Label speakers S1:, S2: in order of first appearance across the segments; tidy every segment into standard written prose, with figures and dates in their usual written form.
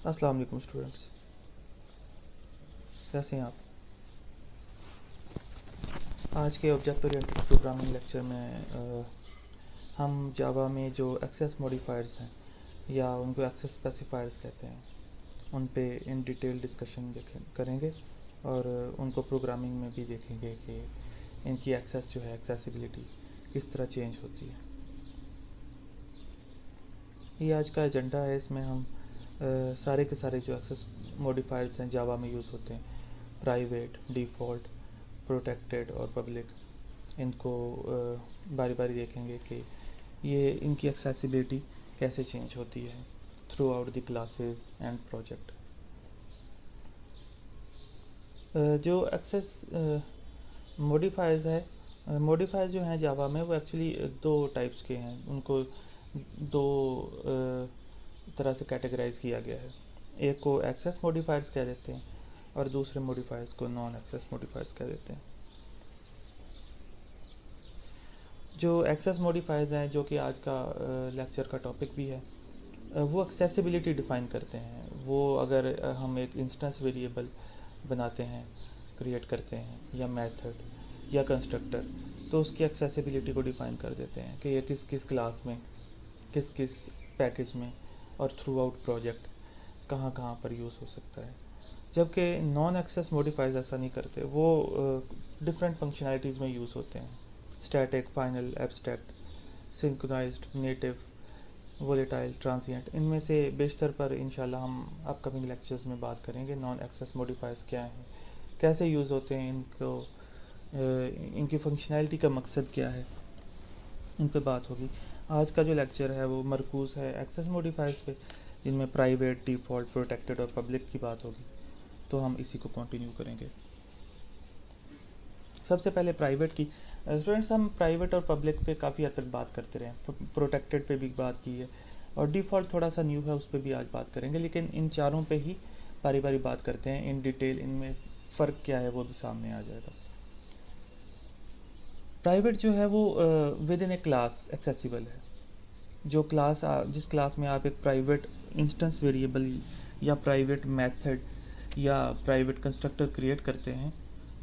S1: अस्सलाम वालेकुम स्टूडेंट्स, कैसे हैं आप। आज के ऑब्जेक्ट ओरिएंटेड प्रोग्रामिंग लेक्चर में हम जावा में जो एक्सेस मॉडिफायर्स हैं या उनको एक्सेस स्पेसिफायर्स कहते हैं उन पे इन डिटेल डिस्कशन करेंगे और उनको प्रोग्रामिंग में भी देखेंगे कि इनकी एक्सेस जो है एक्सेसिबिलिटी किस तरह चेंज होती है। ये आज का एजेंडा है। इसमें हम सारे के सारे जो एक्सेस मॉडिफायर्स हैं जावा में यूज़ होते हैं, प्राइवेट, डिफ़ॉल्ट, प्रोटेक्टेड और पब्लिक, इनको बारी बारी देखेंगे कि ये इनकी एक्सेसिबिलिटी कैसे चेंज होती है through out the classes and project. जो एक्सेस मॉडिफायर्स है, मॉडिफायर्स जो हैं जावा में वो एक्चुअली दो टाइप्स के हैं। उनको दो तरह से कैटेगराइज किया गया है। एक को एक्सेस मॉडिफायर्स कह देते हैं और दूसरे मॉडिफायर्स को नॉन एक्सेस मॉडिफायर्स कह देते हैं। जो एक्सेस मॉडिफायर्स हैं, जो कि आज का लेक्चर का टॉपिक भी है, वो एक्सेसिबिलिटी डिफ़ाइन करते हैं। वो अगर हम एक इंस्टेंस वेरिएबल बनाते हैं, क्रिएट करते हैं, या मेथड या कंस्ट्रक्टर, तो उसकी एक्सेसिबिलिटी को डिफ़ाइन कर देते हैं कि ये किस किस क्लास में, किस किस पैकेज में और थ्रू आउट प्रोजेक्ट कहाँ कहाँ पर यूज़ हो सकता है। जबकि नॉन एक्सेस मॉडिफायर्स ऐसा नहीं करते। वो डिफरेंट फंक्शनैलिटीज़ में यूज़ होते हैं, static, final, abstract, synchronized, native, volatile, transient. इनमें से बेशतर पर इंशाल्लाह हम अपकमिंग लेक्चर्स में बात करेंगे। नॉन एक्सेस मॉडिफायर्स क्या हैं, कैसे यूज़ होते हैं, इनकी फंक्शनैलिटी का मकसद क्या है, इन पे बात होगी। आज का जो लेक्चर है वो मरकूज़ है एक्सेस मॉडिफायर्स पे, जिनमें प्राइवेट, डिफ़ॉल्ट, प्रोटेक्टेड और पब्लिक की बात होगी। तो हम इसी को कंटिन्यू करेंगे। सबसे पहले प्राइवेट की। स्टूडेंट्स, हम प्राइवेट और पब्लिक पे काफ़ी हद तक बात करते रहे हैं, प्रोटेक्टेड पे भी बात की है और डिफ़ॉल्ट थोड़ा सा न्यू है, उस पर भी आज बात करेंगे। लेकिन इन चारों पे ही बारी बारी बात करते हैं इन डिटेल। इनमें फ़र्क क्या है वो भी सामने आ जाएगा। प्राइवेट जो है वो with in A class accessible है। जो क्लास जिस क्लास में आप एक प्राइवेट इंस्टेंस वेरिएबल या प्राइवेट मेथड या प्राइवेट कंस्ट्रक्टर क्रिएट करते हैं,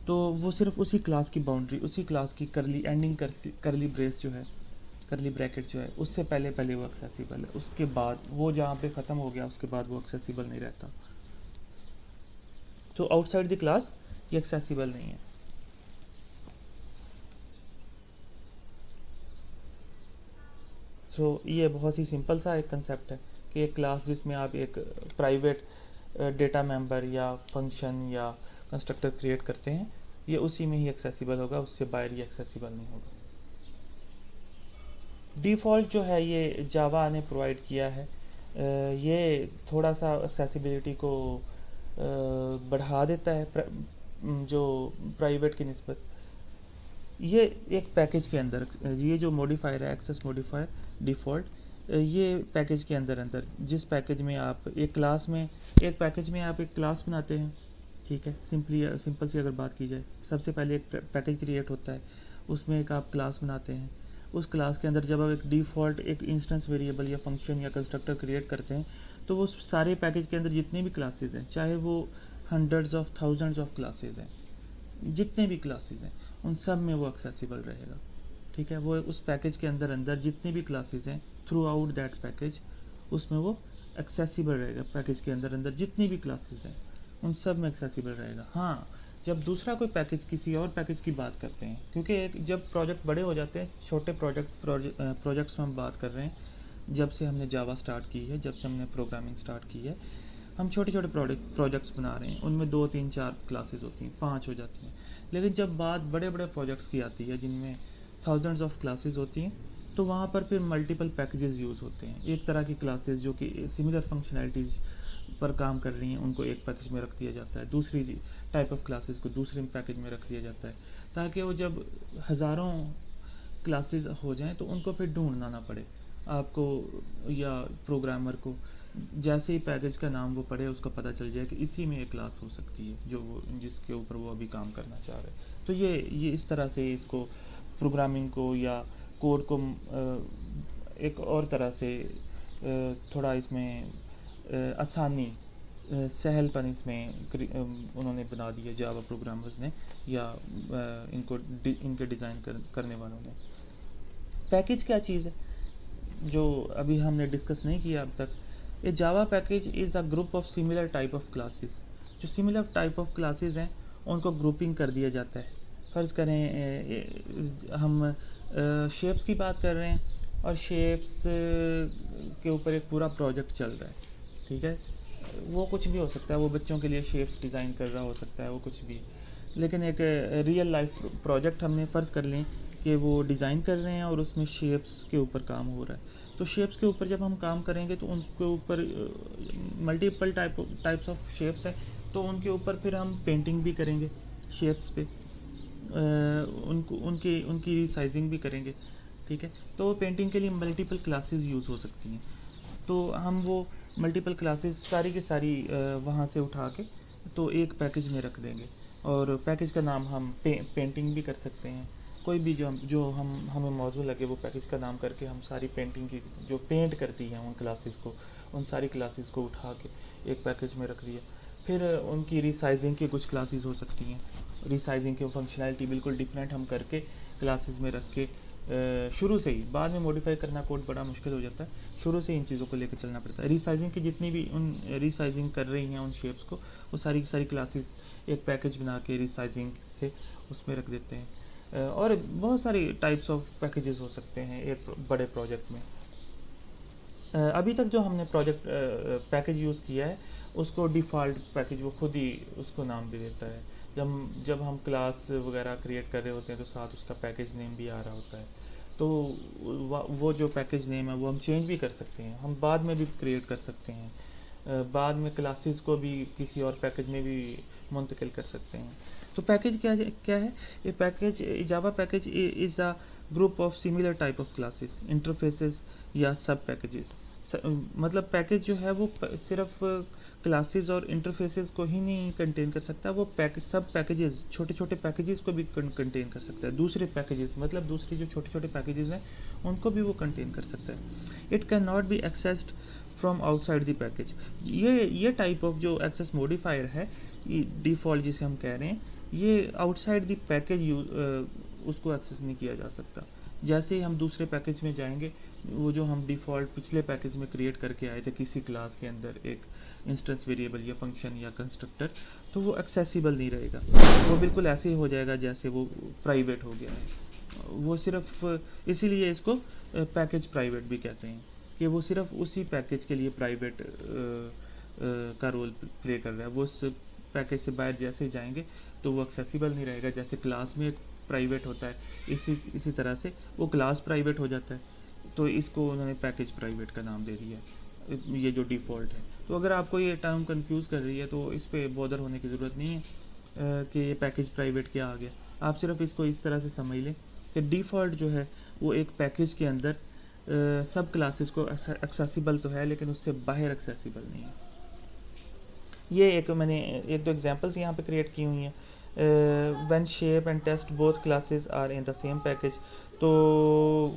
S1: तो वो सिर्फ उसी क्लास की बाउंड्री, उसी क्लास की करली एंडिंग, करली ब्रेस जो है, करली ब्रैकेट जो है, उससे पहले पहले वो एक्सेसिबल है। उसके बाद वो जहाँ पे ख़त्म हो गया उसके बाद वो एक्सेसिबल नहीं रहता। तो आउटसाइड द क्लास ये एक्सेसिबल नहीं है। सो ये बहुत ही सिंपल सा एक कंसेप्ट है कि एक क्लास जिसमें आप एक प्राइवेट डेटा मेंबर या फंक्शन या कंस्ट्रक्टर क्रिएट करते हैं, ये उसी में ही एक्सेसिबल होगा, उससे बाहर ये एक्सेसिबल नहीं होगा। डिफ़ॉल्ट जो है ये जावा ने प्रोवाइड किया है। ये थोड़ा सा एक्सेसिबिलिटी को बढ़ा देता है जो प्राइवेट की निस्बत। ये एक पैकेज के अंदर, ये जो मॉडिफायर है एक्सेस मॉडिफायर डिफ़ॉल्ट, ये पैकेज के अंदर अंदर जिस पैकेज में आप एक क्लास में, एक पैकेज में आप एक क्लास बनाते हैं, ठीक है, सिंपल सी अगर बात की जाए, सबसे पहले एक पैकेज क्रिएट होता है, उसमें एक आप क्लास बनाते हैं। उस क्लास के अंदर जब आप एक डिफ़ॉल्ट एक इंस्टेंस वेरिएबल या फंक्शन या कंस्ट्रक्टर क्रिएट करते हैं, तो वो सारे पैकेज के अंदर जितने भी क्लासेस हैं, चाहे वो hundreds of thousands of classes हैं, जितने भी क्लासेस हैं, उन सब में वो एक्सेसिबल रहेगा। ठीक है, वो उस पैकेज के अंदर अंदर जितनी भी क्लासेस हैं थ्रू आउट दैट पैकेज, उसमें वो एक्सेसिबल रहेगा। पैकेज के अंदर अंदर जितनी भी क्लासेस हैं उन सब में एक्सेसिबल रहेगा। हाँ, जब दूसरा कोई पैकेज, किसी और पैकेज की बात करते हैं, क्योंकि जब प्रोजेक्ट बड़े हो जाते हैं, छोटे प्रोजेक्ट्स में हम बात कर रहे हैं, जब से हमने जावा स्टार्ट की है, जब से हमने प्रोग्रामिंग स्टार्ट की है, हम छोटे छोटे प्रोजेक्ट्स बना रहे हैं, उनमें 2 3 4 क्लासेस होती हैं, 5 हो जाती हैं। लेकिन जब बात बड़े बड़े प्रोजेक्ट्स की आती है जिनमें थाउजेंड्स ऑफ क्लासेस होती हैं, तो वहाँ पर फिर मल्टीपल पैकेजेस यूज़ होते हैं। एक तरह की क्लासेस जो कि सिमिलर फंक्शनैलिटीज़ पर काम कर रही हैं, उनको एक पैकेज में रख दिया जाता है, दूसरी टाइप ऑफ क्लासेस को दूसरे पैकेज में रख दिया जाता है, ताकि वो जब हज़ारों क्लासेस हो जाएं तो उनको फिर ढूंढना ना पड़े आपको या प्रोग्रामर को। जैसे ही पैकेज का नाम वो पढ़े, उसको पता चल जाए कि इसी में एक क्लास हो सकती है जो वो, जिसके ऊपर वो अभी काम करना चाह रहे हैं। तो ये इस तरह से इसको प्रोग्रामिंग को या कोड को एक और तरह से थोड़ा इसमें आसानी सहलपन इसमें उन्होंने बना दिया जावा प्रोग्रामर्स ने, या इनके डिज़ाइन करने वालों ने। पैकेज क्या चीज़ है जो अभी हमने डिस्कस नहीं किया अब तक? A Java package is a group of similar type of classes. जो सिमिलर टाइप ऑफ क्लासेस हैं उनको ग्रुपिंग कर दिया जाता है। फ़र्ज़ करें हम शेप्स की बात कर रहे हैं और शेप्स के ऊपर एक पूरा प्रोजेक्ट चल रहा है, ठीक है। वो कुछ भी हो सकता है, वो बच्चों के लिए शेप्स डिज़ाइन कर रहा हो सकता है, वो कुछ भी। लेकिन एक रियल लाइफ प्रोजेक्ट हमने फ़र्ज़ कर लें कि वो डिज़ाइन कर रहे हैं और उसमें शेप्स के ऊपर काम हो रहा है। तो शेप्स के ऊपर जब हम काम करेंगे तो उनके ऊपर मल्टीपल टाइप्स ऑफ शेप्स है, तो उनके ऊपर फिर हम पेंटिंग भी करेंगे शेप्स पे, उनको उनकी रिसाइजिंग भी करेंगे, ठीक है। तो पेंटिंग के लिए मल्टीपल क्लासेस यूज़ हो सकती हैं। तो हम वो मल्टीपल क्लासेस सारी की सारी वहाँ से उठा के तो एक पैकेज में रख देंगे, और पैकेज का नाम हम पेंटिंग भी कर सकते हैं। कोई भी जो हमें मौजू लगे वो पैकेज का नाम करके हम सारी पेंटिंग की जो पेंट करती हैं उन क्लासेस को, उन सारी क्लासेस को उठा के एक पैकेज में रख दिया। फिर उनकी रिसाइजिंग की कुछ क्लासेस हो सकती हैं, रिसाइजिंग की फंक्शनैलिटी बिल्कुल डिफरेंट हम करके क्लासेस में रख के शुरू से ही, बाद में मॉडिफाई करना कोड बड़ा मुश्किल हो जाता है, शुरू से इन चीज़ों को लेकर चलना पड़ता है। रिसाइजिंग की जितनी भी उन रिसाइजिंग कर रही हैं उन शेप्स को, वो सारी की सारी क्लासेस एक पैकेज बना के रिसाइजिंग से उसमें रख देते हैं। और बहुत सारी टाइप्स ऑफ पैकेजेस हो सकते हैं एक बड़े प्रोजेक्ट में। अभी तक जो हमने प्रोजेक्ट पैकेज यूज़ किया है उसको डिफ़ॉल्ट पैकेज वो खुद ही उसको नाम दे देता है। जब हम क्लास वगैरह क्रिएट कर रहे होते हैं तो साथ उसका पैकेज नेम भी आ रहा होता है। तो वो जो पैकेज नेम है वो हम चेंज भी कर सकते हैं, हम बाद में भी क्रिएट कर सकते हैं, बाद में क्लासेस को भी किसी और पैकेज में भी मुंतकिल कर सकते हैं। तो पैकेज क्या है? ये package, Java package is a group of similar type of classes, interfaces या सब पैकेजेस। मतलब पैकेज जो है वो सिर्फ क्लासेस और इंटरफेसेस को ही नहीं कंटेन कर सकता, वो सब पैकेजेस, छोटे छोटे पैकेजेस को भी कंटेन कर सकता है। दूसरे पैकेजेस मतलब दूसरे जो छोटे छोटे पैकेजेस हैं उनको भी वो कंटेन कर सकता है। It can not be accessed from outside the package. ये टाइप ऑफ जो एक्सेस मॉडिफायर है, डिफ़ॉल्ट जिसे हम कह रहे हैं, ये आउटसाइड द पैकेज उसको एक्सेस नहीं किया जा सकता। जैसे ही हम दूसरे पैकेज में जाएंगे, वो जो हम डिफ़ॉल्ट पिछले पैकेज में क्रिएट करके आए थे किसी क्लास के अंदर एक इंस्टेंस वेरिएबल या फंक्शन या कंस्ट्रक्टर, तो वो एक्सेसिबल नहीं रहेगा, वो बिल्कुल ऐसे ही हो जाएगा जैसे वो प्राइवेट हो गया है। वो सिर्फ इसीलिए इसको पैकेज प्राइवेट भी कहते हैं कि वो सिर्फ उसी पैकेज के लिए प्राइवेट का रोल प्ले कर रहा है। वो उस पैकेज से बाहर जैसे जाएंगे तो वो एक्सेसिबल नहीं रहेगा। जैसे क्लास में एक प्राइवेट होता है, इसी तरह से वो क्लास प्राइवेट हो जाता है, तो इसको उन्होंने पैकेज प्राइवेट का नाम दे दिया, ये जो डिफ़ॉल्ट है। तो अगर आपको ये टर्म कंफ्यूज कर रही है तो इस पर बॉदर होने की ज़रूरत नहीं है कि ये पैकेज प्राइवेट क्या आ गया। आप सिर्फ इसको इस तरह से समझ लें कि डिफ़ॉल्ट जो है वो एक पैकेज के अंदर सब क्लासेस को एक्सेसिबल तो है, लेकिन उससे बाहर एक्सेसिबल नहीं है। ये मैंने एक दो एग्जांपल्स यहाँ पे क्रिएट की हुई हैं। When shape and test both classes are in the same package, तो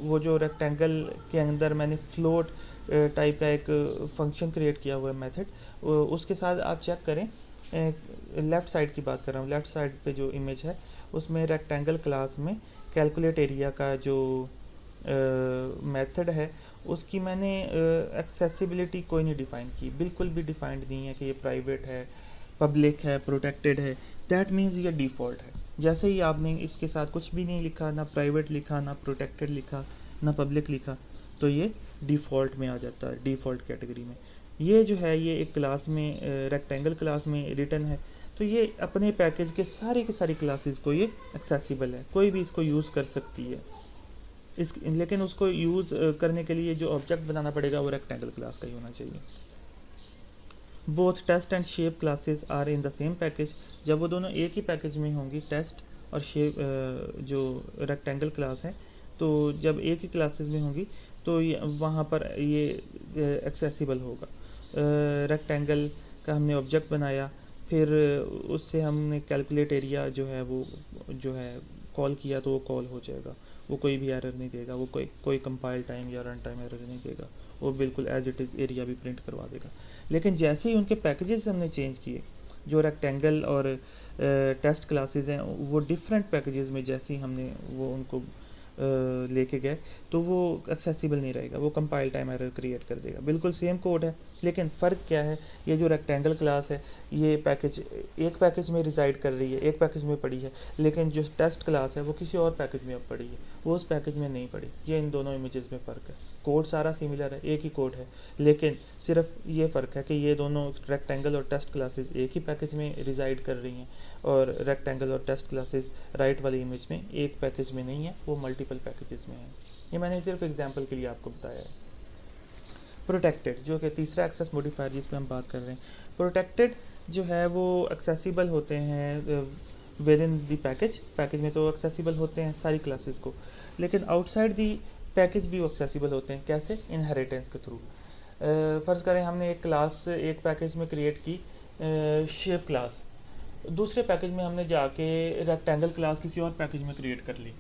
S1: वो जो रेक्टेंगल के अंदर मैंने फ्लोट टाइप का एक फंक्शन क्रिएट किया हुआ है मेथड, उसके साथ आप चेक करें, लेफ़्ट साइड की बात कर रहा हूँ, लेफ़्ट साइड पे जो इमेज है उसमें रेक्टेंगल क्लास में कैलकुलेट एरिया का जो मेथड है उसकी मैंने एक्सेसिबिलिटी कोई नहीं डिफ़ाइन की, बिल्कुल भी डिफ़ाइंड नहीं है कि ये प्राइवेट है, पब्लिक है, प्रोटेक्टेड है। दैट मीन्स ये डिफ़ॉल्ट है। जैसे ही आपने इसके साथ कुछ भी नहीं लिखा, ना प्राइवेट लिखा, ना प्रोटेक्टेड लिखा, ना पब्लिक लिखा, तो ये डिफ़ॉल्ट में आ जाता है, डिफ़ॉल्ट कैटेगरी में। ये जो है ये एक क्लास में रेक्टेंगल क्लास में रिटर्न है, तो ये अपने पैकेज के सारी क्लासेस को ये एक्सेसिबल है, कोई भी इसको यूज़ कर सकती है। लेकिन उसको यूज़ करने के लिए जो ऑब्जेक्ट बनाना पड़ेगा वो रेक्टेंगल क्लास का ही होना चाहिए। Both test and shape classes are in the same package. जब वो दोनों एक ही पैकेज में होंगी, टेस्ट और शेप जो रेक्टेंगल क्लास है, तो जब एक ही क्लासेस में होंगी तो वहाँ पर ये एक्सेसिबल होगा। रेक्टेंगल का हमने ऑब्जेक्ट बनाया, फिर उससे हमने कैलकुलेट एरिया जो है वो जो है कॉल किया, तो वो कॉल हो जाएगा, वो कोई भी एरर नहीं देगा, वो कोई कंपाइल टाइम या रन टाइम एरर नहीं देगा, वो बिल्कुल एज इट इज़ एरिया भी प्रिंट करवा देगा। लेकिन जैसे ही उनके पैकेजेस हमने चेंज किए, जो रेक्टेंगल और टेस्ट क्लासेस हैं वो डिफरेंट पैकेजेस में जैसे ही हमने वो उनको लेके गए, तो वो एक्सेसिबल नहीं रहेगा, वो कंपाइल टाइम एरर क्रिएट कर देगा। बिल्कुल सेम कोड है, लेकिन फ़र्क क्या है, ये जो रेक्टेंगल क्लास है ये पैकेज एक पैकेज में रिसाइड कर रही है, एक पैकेज में पड़ी है, लेकिन जो टेस्ट क्लास है वो किसी और पैकेज में अब पड़ी है, वो उस पैकेज में नहीं पड़ी। ये इन दोनों इमेजेस में फ़र्क है। कोड सारा सिमिलर है, एक ही कोड है, लेकिन सिर्फ ये फ़र्क है कि ये दोनों रेक्टेंगल और टेस्ट क्लासेस एक ही पैकेज में रिसाइड कर रही हैं, और रेक्टेंगल और टेस्ट क्लासेस राइट वाली इमेज में एक पैकेज में नहीं है, वो मल्टीपल पैकेजेस में है। ये मैंने सिर्फ एग्जांपल के लिए आपको बताया है। प्रोटेक्टेड, जो कि तीसरा एक्सेस मॉडिफायर जिस पे हम बात कर रहे हैं, प्रोटेक्टेड जो है वो एक्सेसिबल होते हैं विद इन दी पैकेज में तो एक्सेसिबल होते हैं सारी क्लासेस को, लेकिन आउटसाइड दी पैकेज भी वो एक्सेसिबल होते हैं। कैसे? इनहेरिटेंस के थ्रू। फ़र्ज़ करें हमने एक क्लास एक पैकेज में क्रिएट की, शेप क्लास, दूसरे पैकेज में हमने जाके रेक्टेंगल क्लास किसी और पैकेज में क्रिएट कर ली,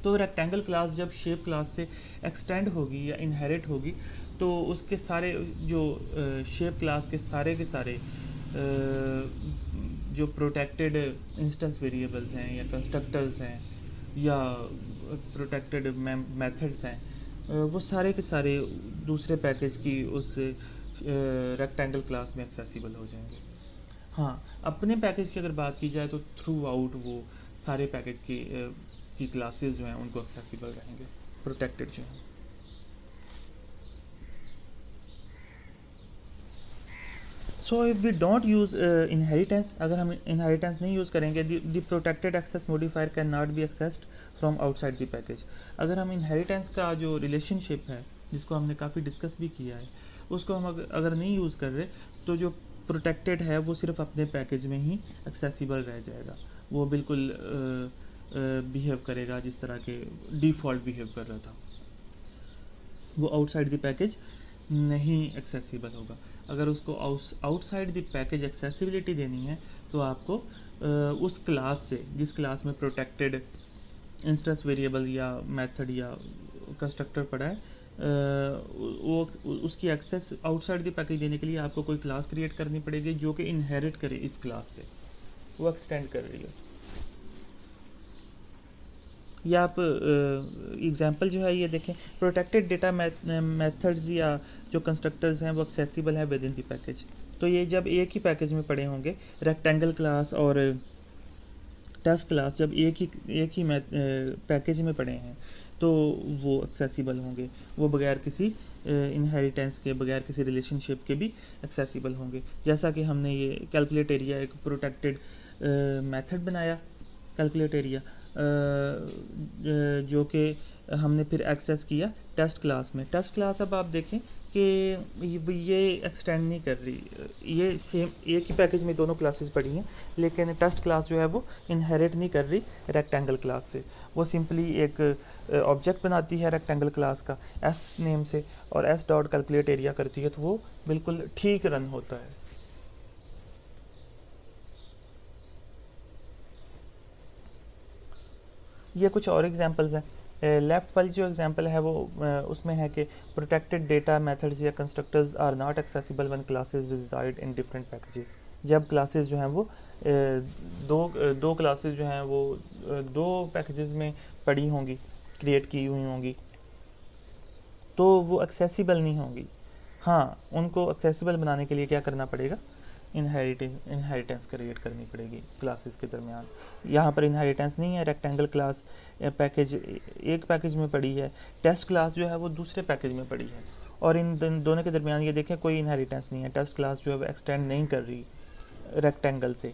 S1: तो रेक्टेंगल क्लास जब शेप क्लास से एक्सटेंड होगी या इनहेरिट होगी, तो उसके सारे जो शेप क्लास के सारे जो प्रोटेक्टेड इंस्टेंस वेरिएबल्स हैं या कंस्ट्रक्टर्स हैं या प्रोटेक्टेड मेथड्स हैं, वो सारे के सारे दूसरे पैकेज की उस रेक्टेंगल क्लास में एक्सेसिबल हो जाएंगे। हाँ, अपने पैकेज की अगर बात की जाए तो थ्रू आउट वो सारे पैकेज की क्लासेस जो हैं उनको एक्सेसिबल रहेंगे, प्रोटेक्टेड जो हैं। So if we don't use inheritance, अगर हम इनहेरिटेंस नहीं यूज़ करेंगे, the protected access modifier can not be accessed from outside the package. अगर हम इनहेरिटेंस का जो रिलेशनशिप है जिसको हमने काफ़ी डिस्कस भी किया है, उसको हम अगर नहीं यूज़ कर रहे, तो जो प्रोटेक्टेड है वो सिर्फ अपने पैकेज में ही एक्सेसिबल रह जाएगा, वो बिल्कुल बिहेव करेगा जिस तरह के डिफ़ॉल्ट बिहेव कर रहा था, वो आउटसाइड द पैकेज नहीं एक्सेसिबल होगा। अगर उसको आउटसाइड द पैकेज एक्सेसिबिलिटी देनी है, तो आपको उस क्लास से, जिस क्लास में प्रोटेक्टेड इंस्टेंस वेरिएबल या मेथड या कंस्ट्रक्टर पड़ा है, वो उसकी एक्सेस आउटसाइड द पैकेज देने के लिए आपको कोई क्लास क्रिएट करनी पड़ेगी जो कि इनहेरिट करे इस क्लास से, वो एक्सटेंड कर रही है। ये आप एग्जांपल जो है ये देखें, प्रोटेक्टेड डेटा मेथड्स या जो कंस्ट्रक्टर्स हैं वो एक्सेसिबल है विद इन द पैकेज। तो ये जब एक ही पैकेज में पड़े होंगे, रेक्टेंगल क्लास और टेस्ट क्लास जब एक ही पैकेज में पड़े हैं, तो वो एक्सेसिबल होंगे, वो बगैर किसी इनहेरिटेंस के, बगैर किसी रिलेशनशिप के भी एक्सेसिबल होंगे। जैसा कि हमने ये कैलकुलेट एरिया एक प्रोटेक्टेड मेथड बनाया, कैलकुलेट एरिया, जो कि हमने फिर एक्सेस किया टेस्ट क्लास में। टेस्ट क्लास अब आप देखें कि ये एक्सटेंड नहीं कर रही, ये सेम एक ही पैकेज में दोनों क्लासेस पड़ी हैं, लेकिन टेस्ट क्लास जो है वो इनहेरिट नहीं कर रही रेक्टेंगल क्लास से, वो सिंपली एक ऑब्जेक्ट बनाती है रेक्टेंगल क्लास का एस नेम से, और एस डॉट कैलकुलेट एरिया करती है, तो वो बिल्कुल ठीक रन होता है। ये कुछ और एग्जांपल्स हैं। लेफ्ट वाली जो एग्जांपल है वो उसमें है कि प्रोटेक्टेड डेटा मेथड्स या constructors are not accessible when classes reside in different packages. जब क्लासेस जो हैं वो दो क्लासेस जो हैं वो दो पैकेजेस में पड़ी होंगी, क्रिएट की हुई होंगी, तो वो एक्सेसिबल नहीं होंगी। हाँ, उनको एक्सेसिबल बनाने के लिए क्या करना पड़ेगा, इनहेरिटेंस क्रिएट करनी पड़ेगी क्लासेस के दरमियान। यहाँ पर इनहेरिटेंस नहीं है, रेक्टेंगल क्लास पैकेज एक पैकेज में पड़ी है, टेस्ट क्लास जो है वो दूसरे पैकेज में पड़ी है, और इन दोनों के दरमियान ये देखें कोई इनहेरिटेंस नहीं है, टेस्ट क्लास जो है वो एक्सटेंड नहीं कर रही रेक्टेंगल से।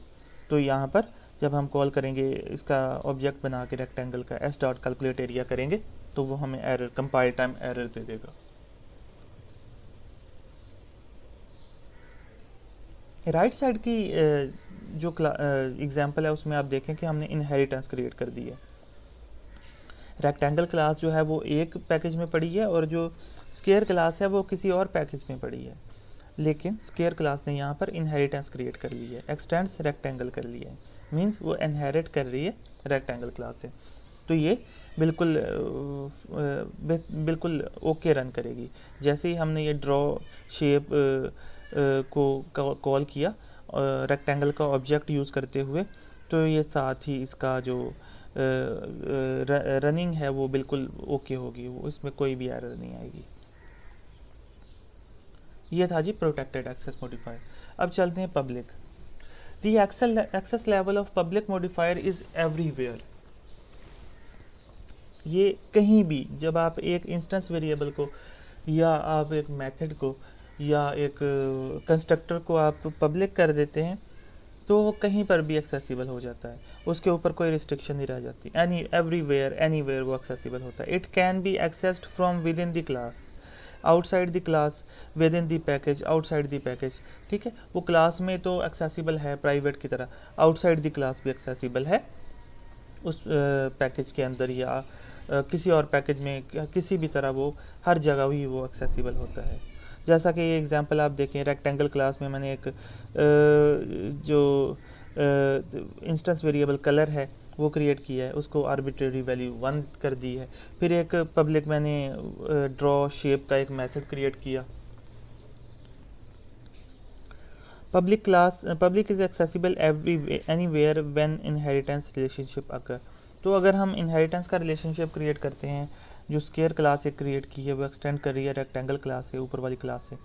S1: तो यहाँ पर जब हम कॉल करेंगे इसका ऑब्जेक्ट बना के रेक्टेंगल का एस डॉट कैलकुलेट एरिया करेंगे, तो वो हमें एरर, कंपाइल टाइम एरर दे देगा। राइट साइड की जो एग्जांपल है उसमें आप देखें कि हमने इनहेरिटेंस क्रिएट कर दी है। रेक्टेंगल क्लास जो है वो एक पैकेज में पड़ी है, और जो स्क्वायर क्लास है वो किसी और पैकेज में पड़ी है, लेकिन स्क्वायर क्लास ने यहाँ पर इनहेरिटेंस क्रिएट कर ली है, एक्सटेंड्स रेक्टेंगल कर लिया है, मींस वो इनहेरिट कर रही है रेक्टेंगल क्लास से। तो ये बिल्कुल बिल्कुल ओके रन करेगी। जैसे ही हमने ये ड्रॉ शेप को कॉल किया रेक्टेंगल का ऑब्जेक्ट यूज़ करते हुए, तो ये साथ ही इसका जो रनिंग है वो बिल्कुल ओके होगी, वो इसमें कोई भी एरर नहीं आएगी। ये था जी प्रोटेक्टेड एक्सेस मॉडिफायर। अब चलते हैं public. The access level of public modifier is everywhere. ये कहीं भी जब आप एक इंस्टेंस वेरिएबल को या आप एक मेथड को या एक कंस्ट्रक्टर को आप पब्लिक कर देते हैं तो वो कहीं पर भी एक्सेसिबल हो जाता है, उसके ऊपर कोई रिस्ट्रिक्शन नहीं रह जाती। एवरीवेयर एनीवेयर वो एक्सेसिबल होता है। It can be accessed from with in the class, outside the class, with in the package, outside the package. ठीक है, वो क्लास में तो एक्सेसिबल है प्राइवेट की तरह, आउटसाइड द क्लास भी एक्सेसिबल है उस पैकेज के अंदर या किसी और पैकेज में, किसी भी तरह वो हर जगह ही वो एक्सेसिबल होता है। जैसा कि ये एग्जांपल आप देखें, रेक्टेंगल क्लास में मैंने एक जो इंस्टेंस वेरिएबल कलर है वो क्रिएट किया है, उसको आर्बिट्रेरी वैल्यू 1 कर दी है। फिर एक पब्लिक मैंने ड्रॉ शेप का एक मेथड क्रिएट किया। Public is accessible anywhere when inheritance relationship occur. तो अगर हम इनहेरिटेंस का रिलेशनशिप क्रिएट करते हैं, जो स्केयर क्लास एक क्रिएट की है वो एक्सटेंड कर रही है रेक्टेंगल क्लास से, ऊपर वाली क्लास से,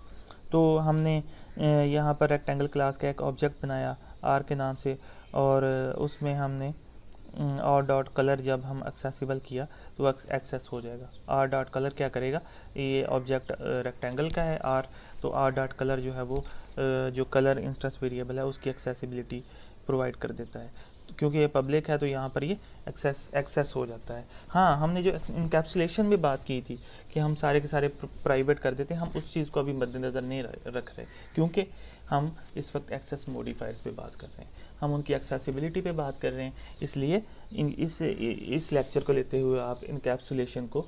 S1: तो हमने यहाँ पर रेक्टेंगल क्लास का एक ऑब्जेक्ट बनाया आर के नाम से, और उसमें हमने आर डॉट कलर जब हम एक्सेसिबल किया तो एक्सेस हो जाएगा। आर डॉट कलर क्या करेगा, ये ऑब्जेक्ट रेक्टेंगल का है आर, तो आर डॉट कलर जो है वो जो कलर इंस्टेंस वेरिएबल है उसकी एक्सेसिबिलिटी प्रोवाइड कर देता है। तो क्योंकि ये पब्लिक है तो यहाँ पर ये एक्सेस हो जाता है। हाँ, हमने जो इनकैप्सुलेशन में बात की थी कि हम सारे के सारे प्राइवेट कर देते हैं, हम उस चीज़ को अभी मद्देनज़र नहीं रख रहे, क्योंकि हम इस वक्त एक्सेस मॉडिफायर्स पे बात कर रहे हैं, हम उनकी एक्सेसिबिलिटी पे बात कर रहे हैं। इसलिए इस लेक्चर को लेते हुए आप इनकैप्सुलेशन को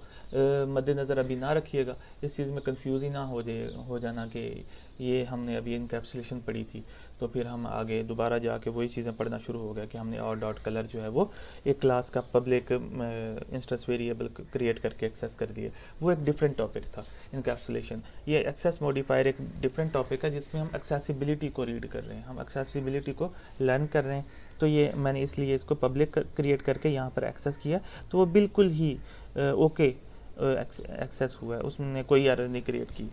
S1: मद्देनज़र अभी ना रखिएगा, इस चीज़ में कंफ्यूज ही ना हो जाना कि ये हमने अभी इनकैप्सुलेशन पढ़ी थी तो फिर हम आगे दोबारा जाके वही चीज़ें पढ़ना शुरू हो गया कि हमने आर डॉट कलर जो है वो एक क्लास का पब्लिक इंस्टेंस वेरिएबल क्रिएट करके एक्सेस कर दिए। वो एक डिफरेंट टॉपिक था इनकैप्सुलेशन। ये एक्सेस मॉडिफायर एक डिफरेंट टॉपिक है जिसमें हम एक्सेसिबिलिटी को रीड कर रहे हैं, हम एक्सेसिबिलिटी को लर्न कर रहे हैं। तो ये मैंने इसलिए इसको पब्लिक क्रिएट करके यहाँ पर एक्सेस किया, तो वो बिल्कुल ही ओके एक्सेस हुआ है, उसने कोई एरर नहीं क्रिएट की।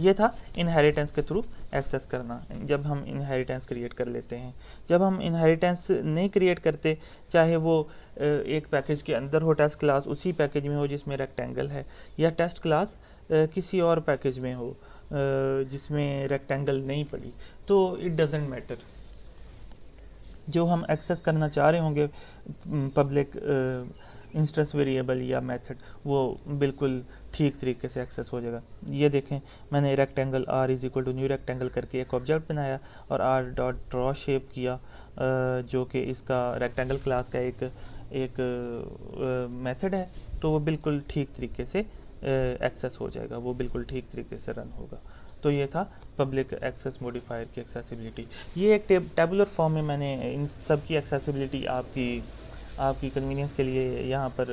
S1: ये था इनहेरिटेंस के थ्रू एक्सेस करना, जब हम इनहेरिटेंस क्रिएट कर लेते हैं। जब हम इनहेरिटेंस नहीं क्रिएट करते, चाहे वो एक पैकेज के अंदर हो, टेस्ट क्लास उसी पैकेज में हो जिसमें रेक्टेंगल है, या टेस्ट क्लास किसी और पैकेज में हो जिसमें रेक्टेंगल नहीं पड़ी, तो इट डजेंट मैटर। जो हम एक्सेस करना चाह रहे होंगे पब्लिक इंस्टेंस वेरिएबल या मेथड, वो बिल्कुल ठीक तरीके से एक्सेस हो जाएगा। ये देखें, मैंने rectangle R is equal to new rectangle करके एक ऑब्जेक्ट बनाया और आर डॉट ड्रॉ शेप किया, जो कि इसका रेक्टेंगल क्लास का एक मेथड है, तो वो बिल्कुल ठीक तरीके से एक्सेस हो जाएगा, वो बिल्कुल ठीक तरीके से रन होगा। तो ये था पब्लिक एक्सेस मॉडिफायर की एक्सेसिबिलिटी। ये एक टेबुलर फॉर्म में मैंने इन सब की एक्सेसिबिलिटी आपकी कन्वीनियंस के लिए यहाँ पर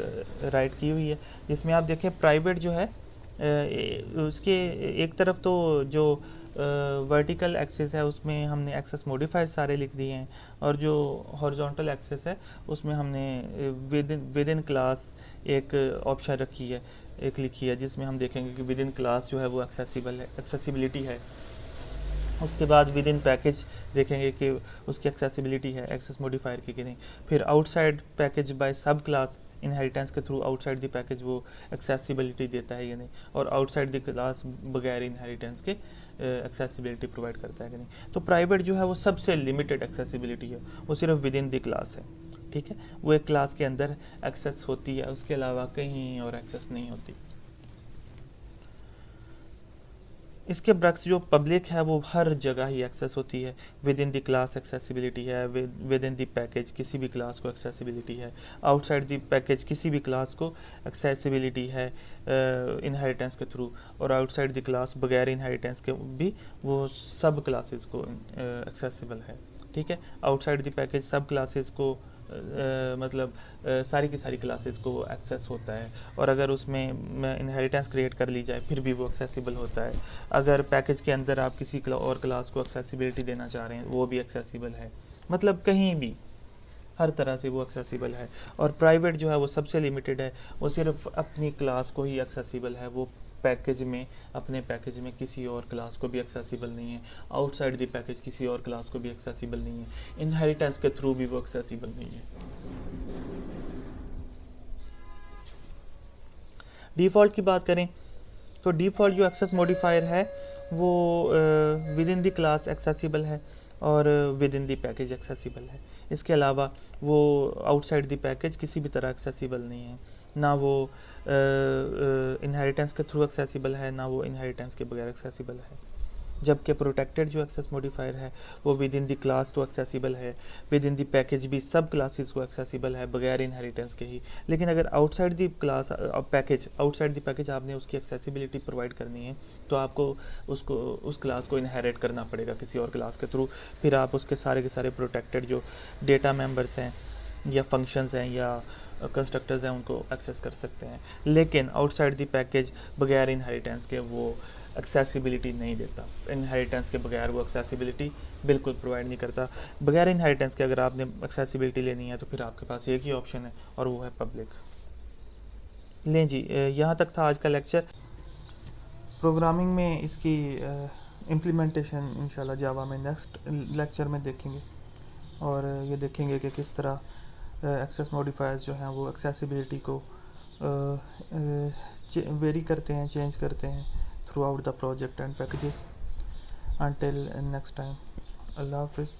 S1: राइट की हुई है, जिसमें आप देखें प्राइवेट जो है उसके एक तरफ तो जो वर्टिकल एक्सेस है उसमें हमने एक्सेस मॉडिफायर सारे लिख दिए हैं, और जो हॉरिजॉन्टल एक्सेस है उसमें हमने विद इन क्लास एक ऑप्शन रखी है, एक लिखी है, जिसमें हम देखेंगे कि विद इन क्लास जो है वो एक्सेसिबिलिटी है। उसके बाद विद इन पैकेज देखेंगे कि उसकी एक्सेसिबिलिटी है एक्सेस मॉडिफायर की कि नहीं। फिर आउटसाइड पैकेज बाय सब क्लास इनहेरिटेंस के थ्रू आउटसाइड द पैकेज वो एक्सेसिबिलिटी देता है या नहीं, और आउटसाइड द क्लास बगैर इनहेरिटेंस के एक्सेसिबिलिटी प्रोवाइड करता है कि नहीं। तो प्राइवेट जो है वो सबसे लिमिटेड एक्सेसिबिलिटी है, वो सिर्फ विद इन द क्लास है। ठीक है, वो एक क्लास के अंदर एक्सेस होती है, उसके अलावा कहीं और एक्सेस नहीं होती। इसके बरक्स जो पब्लिक है वो हर जगह ही एक्सेस होती है। With in the class accessibility है, विद इन द पैकेज किसी भी क्लास को एक्सेसिबिलिटी है, आउटसाइड द पैकेज किसी भी क्लास को एक्सेसिबिलिटी है इनहेरिटेंस के थ्रू, और आउटसाइड द क्लास बगैर इनहेरिटेंस के भी वो सब क्लासेस को एक्सेसिबल है। ठीक है, आउटसाइड द पैकेज सब क्लासेस को मतलब सारी की सारी क्लासेस को एक्सेस होता है, और अगर उसमें इनहेरिटेंस क्रिएट कर ली जाए फिर भी वो एक्सेसिबल होता है। अगर पैकेज के अंदर आप किसी और क्लास को एक्सेसिबिलिटी देना चाह रहे हैं वो भी एक्सेसिबल है, मतलब कहीं भी हर तरह से वो एक्सेसिबल है। और प्राइवेट जो है वो सबसे लिमिटेड है, वो सिर्फ अपनी क्लास को ही एक्सेसिबल है, वो पैकेज में अपने पैकेज में किसी और क्लास को भी एक्सेसिबल नहीं है, आउटसाइड द पैकेज किसी और क्लास को भी एक्सेसिबल नहीं है, इनहेरिटेंस के थ्रू भी वो एक्सेसिबल नहीं है। डिफ़ॉल्ट की बात करें तो डिफ़ॉल्ट जो एक्सेस मॉडिफायर है वो with in the class accessible है और with in the package accessible है। इसके अलावा वो आउटसाइड द पैकेज किसी भी तरह एक्सेसिबल नहीं है, ना वो इनहेरिटेंस के थ्रू एक्सेसिबल है, ना वो इनहेरिटेंस के बगैर एक्सेसिबल है। जबकि प्रोटेक्टेड जो एक्सेस मॉडिफायर है वो विद इन द क्लास तो एक्सेसिबल है, विद इन द पैकेज भी सब क्लासेस को एक्सेसिबल है बगैर इनहेरिटेंस के ही। लेकिन अगर outside the class package outside the package आपने उसकी एक्सेसिबिलिटी प्रोवाइड करनी है तो आपको उस क्लास को इनहेरिट करना पड़ेगा किसी और क्लास के थ्रू, फिर आप उसके सारे के सारे प्रोटेक्टेड जो डेटा मेंबर्स हैं या फंक्शंस हैं या कंस्ट्रक्टर्स हैं उनको एक्सेस कर सकते हैं। लेकिन आउटसाइड द पैकेज बगैर इनहेरिटेंस के वो एक्सेसिबिलिटी नहीं देता, इनहेरिटेंस के बगैर वो एक्सेसिबिलिटी बिल्कुल प्रोवाइड नहीं करता। बगैर इनहेरिटेंस के अगर आपने एक्सेसिबिलिटी लेनी है तो फिर आपके पास एक ही ऑप्शन है और वो है पब्लिक। लें जी, यहाँ तक था आज का लेक्चर। प्रोग्रामिंग में इसकी इम्प्लीमेंटेशन इंशाल्लाह जावा में नेक्स्ट लेक्चर में देखेंगे, और ये देखेंगे कि किस तरह एक्सेस मॉडिफायर्स जो हैं वो एक्सेसिबिलिटी को वेरी करते हैं, चेंज करते हैं throughout the project and packages. Until next time, Allah Hafiz.